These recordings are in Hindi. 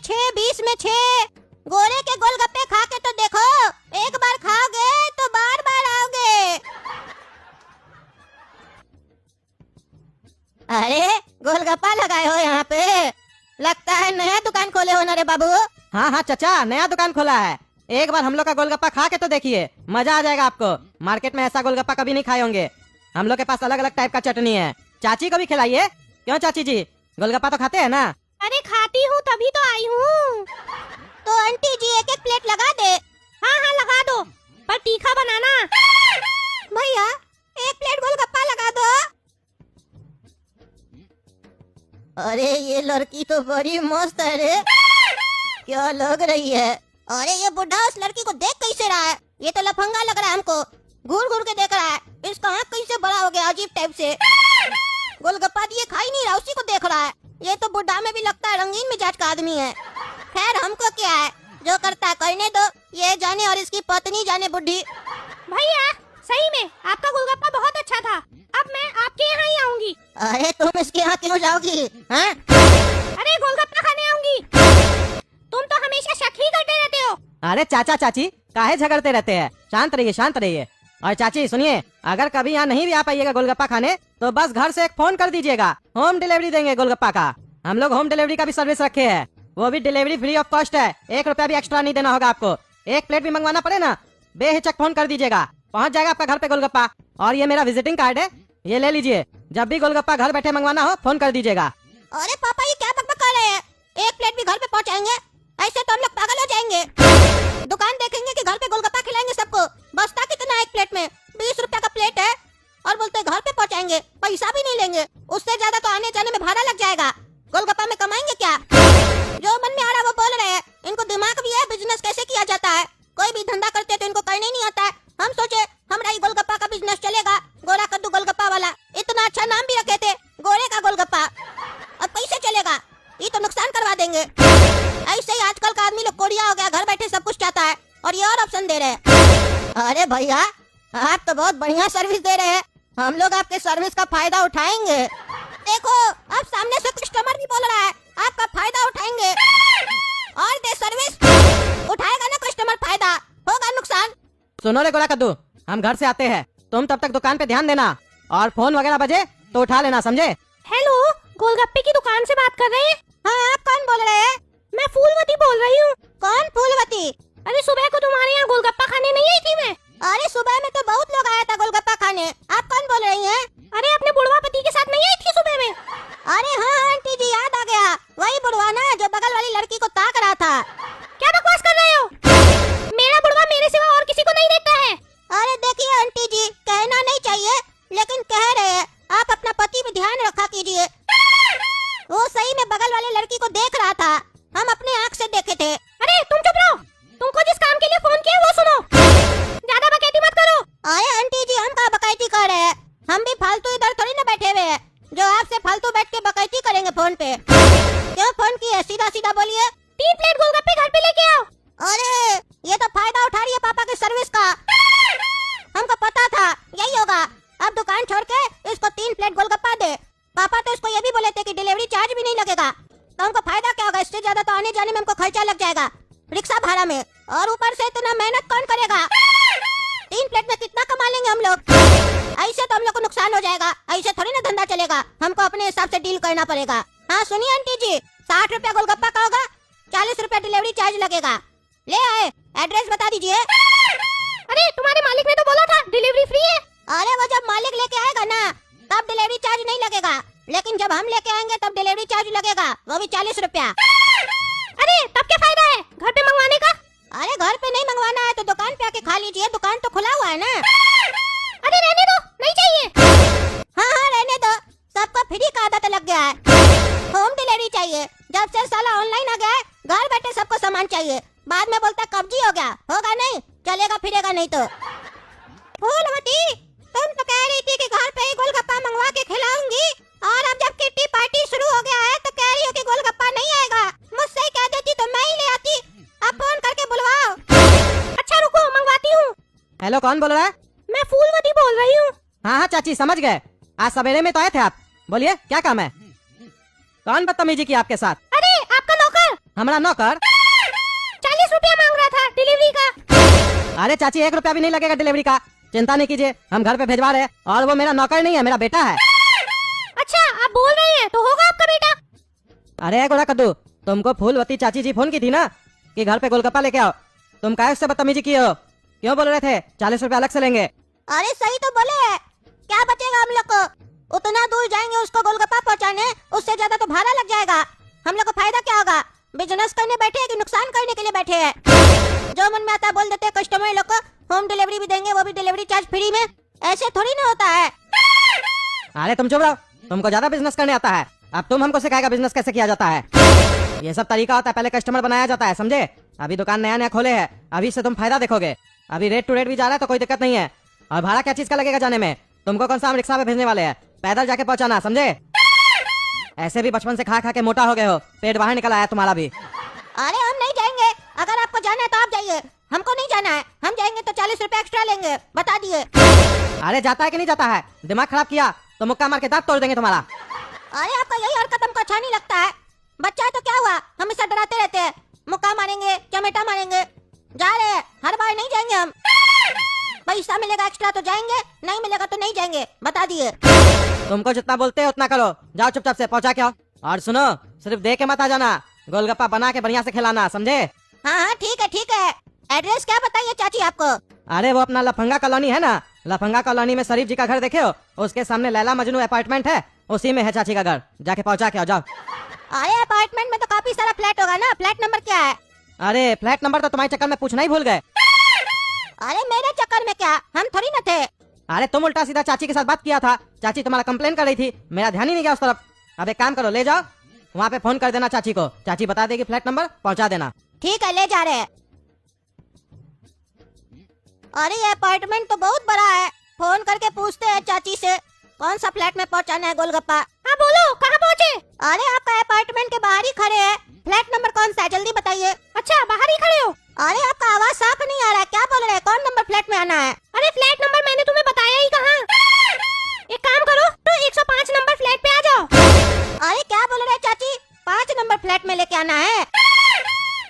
6, 20 में 6। गोरे के गोलगप्पे खा के तो देखो, एक बार खाओगे तो बार बार आओगे। अरे गोलगप्पा लगाए हो यहाँ पे, लगता है नया दुकान खोले हो ना रे बाबू। हाँ हाँ चाचा, नया दुकान खोला है। एक बार हम लोग का गोलगप्पा खा के तो देखिए, मजा आ जाएगा आपको। मार्केट में ऐसा गोलगप्पा कभी नहीं खाए होंगे। हम लोग के पास अलग अलग टाइप का चटनी है। चाची को भी खिलाइए। क्यों चाची जी, गोलगप्पा तो खाते हैं ना? अरे खाती हूँ तभी तो आई हूँ। तो आंटी जी एक एक प्लेट लगा दे। हाँ हाँ लगा दो, पर तीखा बनाना। भैया एक प्लेट गोलगप्पा लगा दो। अरे ये लड़की तो बड़ी मस्त है रे, क्या लग रही है। अरे ये बुढ़ा उस लड़की को देख कैसे रहा है, ये तो लफंगा लग रहा है हमको। घूर घूर के देख रहा है, इसका आँख कैसे बड़ा हो गया अजीब टाइप से। गोलगप्पा दिए खा ही नहीं रहा, उसी को देख रहा है। ये तो बुढ़ा में भी लगता है रंगीन मिजाज का आदमी है। खैर हमको क्या है, जो करता है करने दो, ये जाने और इसकी पत्नी जाने बुढ़ी। भैया सही में आपका गोलगप्पा बहुत अच्छा था, अब मैं आपके यहाँ ही आऊंगी। अरे तुम इसके यहाँ क्यों जाओगी? हाँ? अरे गोलगप्पा खाने आऊंगी। तुम तो हमेशा शक ही करते रहते हो। अरे चाचा चाची काहे झगड़ते रहते हैं, शांत रहिए शांत रहिए। और चाची सुनिए, अगर कभी यहाँ नहीं भी आ पाइएगा गोलगप्पा खाने, तो बस घर से एक फोन कर दीजिएगा, होम डिलीवरी देंगे गोलगप्पा का। हम लोग होम डिलीवरी का भी सर्विस रखे हैं, वो भी डिलीवरी फ्री ऑफ कॉस्ट है। 1 रुपया भी एक्स्ट्रा नहीं देना होगा आपको। एक प्लेट भी मंगवाना पड़े ना, बेहिचक फोन कर दीजिएगा, पहुँच जाएगा आपका घर पे गोलगप्पा। और ये मेरा विजिटिंग कार्ड है, ये ले लीजिए। जब भी गोलगप्पा घर बैठे मंगवाना हो फोन कर दीजिएगा। अरे पापा ये क्या बकबक कर रहे हैं, एक प्लेट भी घर पे पहुँचाएंगे? ऐसे तो हम लोग पागल हो जाएंगे। दुकान देखेंगे कि घर पे गोलगप्पा खिलाएंगे सबको। बचता कितना एक प्लेट में? 20 रुपया का प्लेट है, और बोलते घर पे पहुँचाएंगे, पैसा भी नहीं लेंगे। उससे ज्यादा तो आने जाने में भाड़ा लग जाएगा। गोलगप्पा में कमाएंगे क्या? जो मन में आ रहा वो बोल रहे हैं। इनको दिमाग भी है, बिजनेस कैसे किया जाता है। कोई भी धंधा करते तो इनको करने नहीं आता है। हम सोचे हमारा ही गोलगप्पा का बिजनेस चलेगा, गोरा कद्दू गोलगप्पा वाला। इतना अच्छा नाम भी रखे थे, गोरे का गोलगप्पा। अब कैसे चलेगा, ये तो नुकसान करवा देंगे। ऐसे ही आजकल का आदमी लोग कोढ़िया हो गया, घर बैठे सब कुछ चाहता है, और ये और ऑप्शन दे रहे हैं। अरे भैया आप तो बहुत बढ़िया सर्विस दे रहे हैं, हम लोग आपके सर्विस का फायदा उठाएंगे। देखो अब सामने से कस्टमर भी बोल रहा है आपका फायदा उठाएंगे। और दे सर्विस, उठाएगा ना कस्टमर फायदा, होगा नुकसान। सुनो रे गोरा कद्दू, हम घर से आते हैं, तुम तब तक दुकान पे ध्यान देना, और फोन वगैरह बजे तो उठा लेना, समझे? हेलो, गोलगप्पे की दुकान से बात कर रहे हैं? हाँ आप कौन बोल रहे हैं? मैं फूलवती बोल रही हूँ। कौन फूलवती? अरे सुबह को तुम्हारे यहाँ गोलगप्पा खाने नहीं आई थी मैं? अरे सुबह में तो बहुत लोग आया था गोलगप्पा खाने। आप कौन बोल रही हैं? अरे अपने बुढ़वा पति के साथ नहीं आई थी सुबह में? अरे हाँ आंटी जी याद आ गया, वही बुढ़वा ना जो बगल वाली लड़की को ताक रहा था। क्या बकवास कर रहे हो? मेरा बुढ़वा मेरे सिवा और किसी को नहीं देखता है। अरे देखिए आंटी जी, कहना नहीं चाहिए लेकिन कह रहे हैं, आप अपना पति भी ध्यान रखा कीजिए। वो सही में बगल वाली लड़की को देख रहा था, हम अपने आँख से देखे थे। अरे तुम चुप रहो, तुमको जिस काम के लिए फोन किया वो सुनो, ज्यादा बकैती मत करो। अरे आंटी जी हम कहाँ बकैती कर रहे हैं, हम भी फालतू इधर थोड़ी ना बैठे हुए हैं जो आपसे फालतू बैठ के बकैती करेंगे फोन पे। क्यों फोन किया, सीधा सीधा बोलिए। 3 प्लेट गोलगप्पे घर पे लेके आओ। अरे ये तो फायदा उठा रही है पापा की सर्विस का, हमको पता था यही होगा। अब दुकान छोड़ के इसको 3 प्लेट गोलगप्पा दे। पापा तो इसको ये भी बोले थे कि डिलीवरी चार्ज भी नहीं लगेगा, तो हमको फायदा क्या होगा? इससे ज्यादा तो आने जाने में हमको खर्चा लग जाएगा, रिक्शा भाड़ा में, और ऊपर से इतना मेहनत कौन करेगा? 3 प्लेट में कितना कमा लेंगे हम लोग? ऐसे तो हम लोग को नुकसान हो जाएगा, ऐसे थोड़ी ना धंधा चलेगा, हमको अपने हिसाब से डील करना पड़ेगा। हाँ सुनिए आंटी जी, 60 रुपया गोलगप्पा का होगा, 40 रुपया डिलीवरी चार्ज लगेगा। ले आए, एड्रेस बता दीजिए। अरे तुम्हारे मालिक ने तो बोला था डिलीवरी फ्री है। अरे वो जब मालिक लेके आएगा ना तब डिलीवरी चार्ज नहीं लगेगा, लेकिन जब हम लेके आएंगे तब डिलीवरी चार्ज लगेगा, वो भी 40 रुपया। अरे तब क्या फायदा है घर पे मंगवाने का? अरे घर पे नहीं मंगवाना है तो दुकान पे आके खा लीजिए, दुकान तो खुला हुआ है ना। अरे रहने दो, नहीं चाहिए। हाँ हाँ रहने दो, सबको फ्री का आदत लग गया है, होम डिलीवरी चाहिए। जब से साला ऑनलाइन आ गया है, घर बैठे सबको सामान चाहिए, बाद में बोलता कब्जी हो गया, होगा नहीं, चलेगा फिरेगा नहीं। तो फूलवती तुम तो कह रही थी कि घर पे ही गोलगप्पा मंगवा के खिलाऊंगी, और अब जब किट्टी पार्टी शुरू हो गया है तो कह रही हो कि गोलगप्पा नहीं आएगा। मुझसे ही कह देती तो मैं ही ले आती, अब फोन करके बुलवाओ। अच्छा रुको मंगवाती हूँ। हेलो कौन बोल रहा है? मैं फूलवती बोल रही हूँ। हाँ हाँ चाची समझ गए, आज सवेरे में तो आए थे आप, बोलिए क्या काम है? कौन बदतमीजी की आपके साथ? अरे आपका नौकर हमारा नौकर? 40 रुपया मांग रहा था डिलीवरी का। अरे चाची 1 रुपया भी नहीं लगेगा डिलीवरी का, चिंता नहीं कीजिए, हम घर पे भेजवा रहे हैं। और वो मेरा नौकर नहीं है, मेरा बेटा है। अच्छा आप बोल रहे हैं तो होगा आपका बेटा। अरे गोरा कद्दू, तुमको फूलवती चाची जी फोन की थी ना कि घर पे गोलगप्पा लेके आओ, तुम काहे उससे बदतमीजी किए हो? क्यों बोल रहे थे 40 रुपया अलग से लेंगे? अरे सही तो बोले है, क्या बचेगा हम लोग को? उतना दूर जाएंगे उसको गोलगप्पा पहुंचाने, उससे ज्यादा तो भाड़ा लग जाएगा। हम लोग को फायदा क्या होगा? बिजनेस करने बैठे हैं कि नुकसान करने के लिए बैठे हैं? जो मन में आता है बोल देते हैं कस्टमर लोग को, होम डिलीवरी भी देंगे, वो भी डिलीवरी चार्ज फ्री में। ऐसे थोड़ी ना होता है। अरे तुम चुप रहो, तुमको ज्यादा बिजनेस करने आता है। अब तुम हमको सिखाएगा बिजनेस कैसे किया जाता है। ये सब तरीका होता है, पहले कस्टमर बनाया जाता है, समझे? अभी दुकान नया नया खोले है, अभी से तुम फायदा देखोगे। अभी रेट टू रेट भी जा रहा है तो कोई दिक्कत नहीं है। और भाड़ा क्या चीज का लगेगा जाने में? तुमको कौन सा हम रिक्शा में भेजने वाले हैं, पैदल जाके पहुंचाना, समझे? ऐसे भी बचपन से खा खा के मोटा हो गए हो, पेट बाहर निकल आया तुम्हारा भी। अरे हम नहीं जाएंगे, अगर आपको जाना है तो आप जाइए, हमको नहीं जाना है। हम जाएंगे तो 40 रुपया एक्स्ट्रा लेंगे, बता दिए। अरे जाता है कि नहीं जाता है? दिमाग खराब किया तो मुक्का मार के दांत तोड़ देंगे तुम्हारा। अरे आपका यही हरकत हमको अच्छा नहीं लगता है। बच्चा है तो क्या हुआ, हमेशा डराते रहते हैं, मुक्का मारेंगे, चमेटा मारेंगे। जा रहे हैं, हर बार नहीं जाएंगे हम। पैसा मिलेगा एक्स्ट्रा तो जाएंगे, नहीं मिलेगा तो नहीं जाएंगे, बता दिए। तुमको जितना बोलते हैं उतना करो, जाओ चुपचाप से पहुंचा के आओ। और सुनो, सिर्फ दे के मत आ जाना, गोलगप्पा बना के बढ़िया से खिलाना, समझे? हाँ हाँ ठीक है ठीक है। एड्रेस क्या बताइए चाची आपको? अरे वो अपना लफंगा कॉलोनी है ना, लफंगा कॉलोनी में शरीफ जी का घर देखे हो, उसके सामने लैला मजनू अपार्टमेंट है, उसी में है चाची का घर। जाके पहुंचा के आओ, जाओ। अरे अपार्टमेंट में तो काफी सारा फ्लैट होगा ना, फ्लैट नंबर क्या है? अरे फ्लैट नंबर तो तुम्हारे चक्कर में पूछना ही भूल गए। अरे मेरे चक्कर में क्या, हम थोड़ी न थे। अरे तुम उल्टा सीधा चाची के साथ बात किया था, चाची तुम्हारा कंप्लेन कर रही थी, मेरा ध्यान ही नहीं गया उस तरफ। अब एक काम करो, ले जाओ वहाँ पे फोन कर देना चाची को, चाची बता देगी फ्लैट नंबर, पहुँचा देना। ठीक है ले जा रहे हैं। अरे ये अपार्टमेंट तो बहुत बड़ा है, फोन करके पूछते हैं चाची से कौन सा फ्लैट में पहुंचाना है गोलगप्पा। हाँ बोलो कहाँ पहुँचे? अरे आपका अपार्टमेंट के बाहर ही खड़े हैं, फ्लैट नंबर कौन सा है जल्दी बताइए। अच्छा बाहर ही खड़े हो? अरे आपका आवाज साफ नहीं आ रहा है, क्या बोल रहे हैं? कौन नंबर फ्लैट में आना है? अरे फ्लैट नंबर मैंने तुम्हें बताया ही कहाँ। एक काम करो तो 105 नंबर फ्लैट पे आ जाओ। अरे क्या बोल रहे हैं चाची, 5 नंबर फ्लैट में लेके आना है?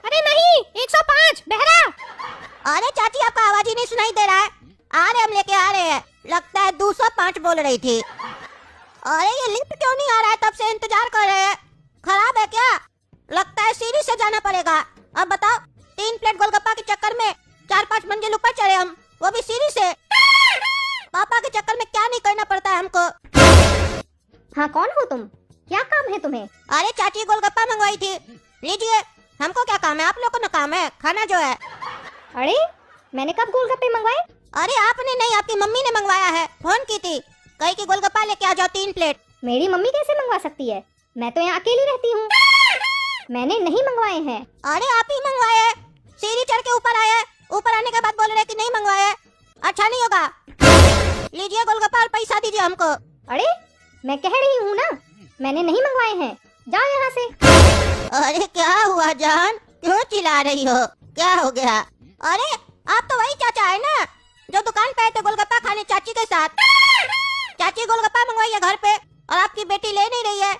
अरे नहीं 105 बहरा। अरे चाची आपका आवाज ही नहीं सुनाई दे रहा है। आ रहे हम लेके आ रहे हैं, लगता है 205 बोल रही थी। अरे ये लिफ्ट क्यों नहीं आ रहा है, तब से इंतजार कर रहे हैं, खराब है क्या? लगता है सीढ़ी से जाना पड़ेगा। अब बताओ, 3 प्लेट गोलगप्पा के चक्कर में 4-5 मंजिल ऊपर चढ़े हम, वो भी सीढ़ी से। पापा के चक्कर में क्या नहीं करना पड़ता है हमको। हाँ कौन हो तुम, क्या काम है तुम्हें? अरे चाची गोलगप्पा मंगवाई थी, लीजिए। हमको क्या काम है, आप लोगों को ना काम है खाना जो है। अरे मैंने कब गोलगप्पे मंगवाए? अरे आपने नहीं, आपकी मम्मी ने मंगवाया है, फोन की थी, कही कि गोलगप्पा लेके आ जाओ 3 प्लेट। मेरी मम्मी कैसे मंगवा सकती है, मैं तो यहाँ अकेली रहती हूँ, मैंने नहीं मंगवाए हैं। अरे आप ही मंगवाए हैं, सीढ़ी चढ़ के ऊपर आए, ऊपर आने के बाद बोल रहे कि नहीं मंगवाए। अच्छा नहीं होगा, लीजिए गोलगप्पा और पैसा दीजिए हमको। अरे मैं कह रही हूँ ना, मैंने नहीं मंगवाए हैं, जाओ यहाँ से। अरे क्या हुआ जान, क्यों चिल्ला रही हो, क्या हो गया? अरे आप तो वही चाचा है ना जो दुकान पे आए थे गोलगप्पा खाने चाची के साथ। चाची गोलगप्पा मंगवाई है घर पे और आपकी बेटी ले नहीं रही है।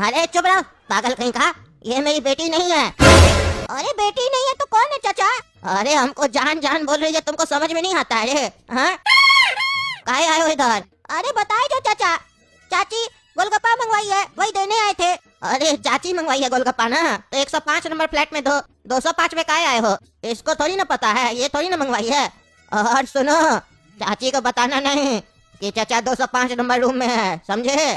अरे चुप रहो पागल कहीं का, ये मेरी बेटी नहीं है। अरे बेटी नहीं है तो कौन है चाचा? अरे हमको जान जान बोल रही है, तुमको समझ में नहीं आता है? हाँ काहे आए हो इधर? अरे बताए जो चाचा, चाची गोलगप्पा मंगवाई है, वही देने आए थे। अरे चाची मंगवाई है गोलगप्पा ना, तो 105 नंबर फ्लैट में 205 में काहे आए हो? इसको थोड़ी ना पता है, ये थोड़ी ना मंगवाई है। और सुनो, चाची को बताना नहीं कि चाचा 205 नंबर रूम में है, समझे?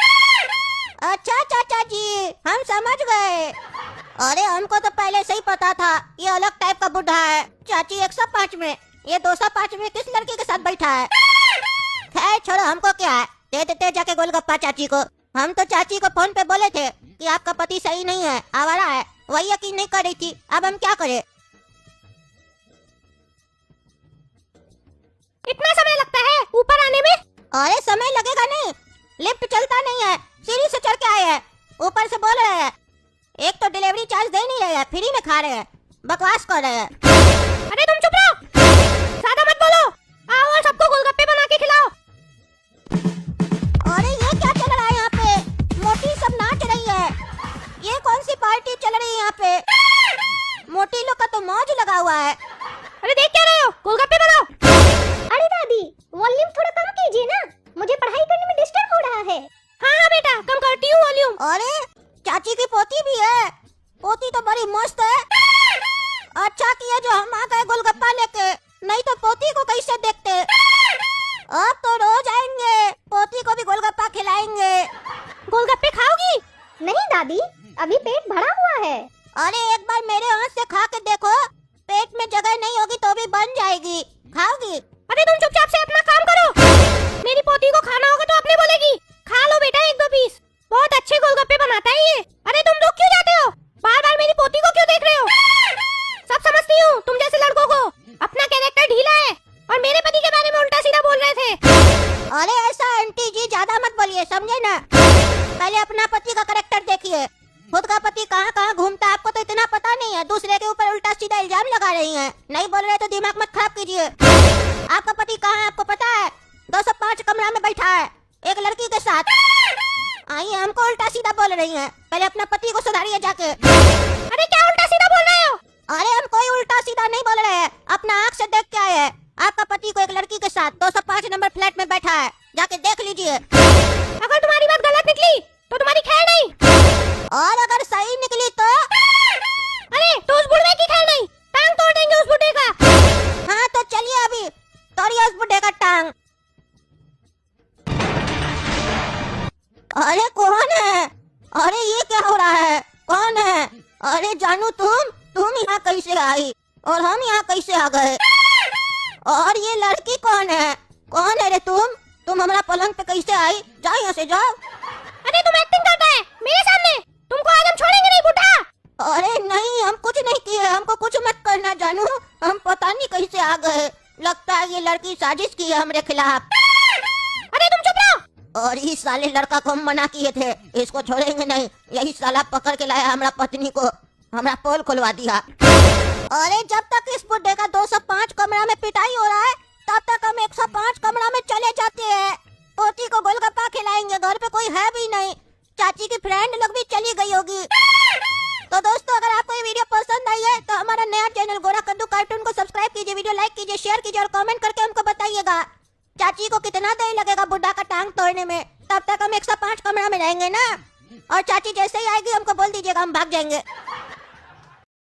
अच्छा चाचा जी हम समझ गए। अरे हमको तो पहले से ही पता था ये अलग टाइप का बुढ़ा है। चाची 105 में, ये 205 में किस लड़की के साथ बैठा है? खैर छोड़ो, हमको क्या है, दे देते जाके गोलगप्पा चाची को। हम तो चाची को फोन पे बोले थे कि आपका पति सही नहीं है, आवारा है, वही यकीन नहीं कर रही थी। अब हम क्या करें? इतना समय लगता है ऊपर आने में? अरे समय लगेगा नहीं, लिफ्ट चलता नहीं है, सीढ़ी से चढ़ के आए हैं, ऊपर से बोल रहे हैं। एक तो डिलीवरी चार्ज दे नहीं रहे हैं, फ्री में खा रहे हैं, बकवास कर रहे हैं। अरे तुम चुप रहो, ज्यादा मत बोलो, आओ और सबको गोलगप्पे बना के खिलाओ। अरे ये क्या चल रहा है यहाँ पे? मोटी सब नाच रही है, ये कौन सी पार्टी चल रही है यहाँ पे? मोटी लोग का तो मौज लगा हुआ है। अरे देख क्या रहे हो, गोलगप्पे बनाओ। अरे दादी, वॉल्यूम थोड़ा कम कीजिए ना, मुझे पढ़ाई करने में डिस्टर्ब हो रहा है। हाँ बेटा, कम करती हूँ वॉल्यूम। अरे चाची की पोती भी है, पोती तो बड़ी मस्त है। अच्छा किया जो हम आ गए गोलगप्पा लेके, नहीं तो पोती को कैसे देखते। अब तो रोज आएंगे, पोती को भी गोलगप्पा खिलाएंगे। गोलगप्पे खाओगी? नहीं दादी, अभी पेट भरा हुआ है। अरे एक बार मेरे हाथ से खा के देखो, पेट में जगह नहीं होगी तो भी बन जाएगी। खाओगी? अरे तुम चुपचाप से अपना काम करो। मेरी पोती को खाना होगा तो अपने बोलेगी। खा लो बेटा एक दो पीस, बहुत अच्छे गोलगप्पे बनाता है ये। अरे तुम रुक क्यों जाते हो, बार बार मेरी पोती को क्यों देख रहे हो? सब समझती हूँ, तुम जैसे लड़कों को अपना कैरेक्टर ढीला है और मेरे पति के बारे में उल्टा सीधा बोल रहे थे। अरे ऐसा आंटी जी ज्यादा मत बोलिए, समझे ना। पहले अपना पति का कैरेक्टर देखिए, खुद का पति कहाँ कहाँ घूमता है आपको तो इतना पता नहीं है, दूसरे के ऊपर उल्टा सीधा इल्जाम लगा रही हैं। नहीं बोल रहे तो दिमाग मत खराब कीजिए। आपका पति कहाँ है आपको पता है? 205 कमरा में बैठा है एक लड़की के साथ। आई हमको उल्टा सीधा बोल रही हैं, पहले अपना पति को सुधारिए जाके। अरे क्या उल्टा सीधा बोल रहे हो? अरे हम कोई उल्टा सीधा नहीं बोल रहे हैं, अपना आँख से देख के आए हैं। आपका पति को एक लड़की के साथ 205 नंबर फ्लैट में बैठा है, जाके देख लीजिए। अगर तुम्हारी बात गलत निकली तो तुम्हारी खैर नहीं, और अगर सही निकली तो अरे तो उस बुढ़े की खैर नहीं, टांग तोड़ देंगे उस बुढ़े का। हाँ तो चलिए अभी तोड़िए उस बुढ़े का टांग। अरे कौन है? अरे ये क्या हो रहा है, कौन है? अरे जानू तुम यहाँ कैसे आई और हम यहाँ कैसे आ गए? और ये लड़की कौन है? कौन है रे तुम हमारा पलंग पे कैसे आई? जाओ यहाँ से जाओ। अरे तुम एक्टिंग करता है मेरे सामने, तुमको आज हम छोड़ेंगे नहीं बुढ़ा। अरे नहीं हम कुछ नहीं किए, हमको कुछ मत करना जानू, हम पता नहीं कैसे आ गए। लगता है ये लड़की साजिश की है हमारे खिलाफ। अरे तुम चुप रहो। और इस साले लड़का को हम मना किए थे, इसको छोड़ेंगे नहीं, यही साला पकड़ के लाया हमारा पत्नी को, हमारा पोल खुलवा दिया। अरे जब तक इस बुड्ढे का 205 कमरा में पिटाई हो रहा है तब तक हम 105 कमरा में चले जाते हैं, पोती को गोलगप्पा खिलाएंगे। घर पे कोई है भी नहीं, चाची की फ्रेंड लोग भी चली गई होगी। तो दोस्तों अगर आपको ये वीडियो पसंद आई है तो हमारा नया चैनल गोरा कद्दू कार्टून को सब्सक्राइब कीजिए, वीडियो लाइक कीजिए, शेयर कीजिए और कमेंट करके हमको बताइएगा चाची को कितना देर लगेगा बुड्ढा का टांग तोड़ने में। तब तक हम 105 कमरा में रहेंगे ना, और चाची जैसे ही आएगी हमको बोल दीजिएगा, हम भाग जाएंगे।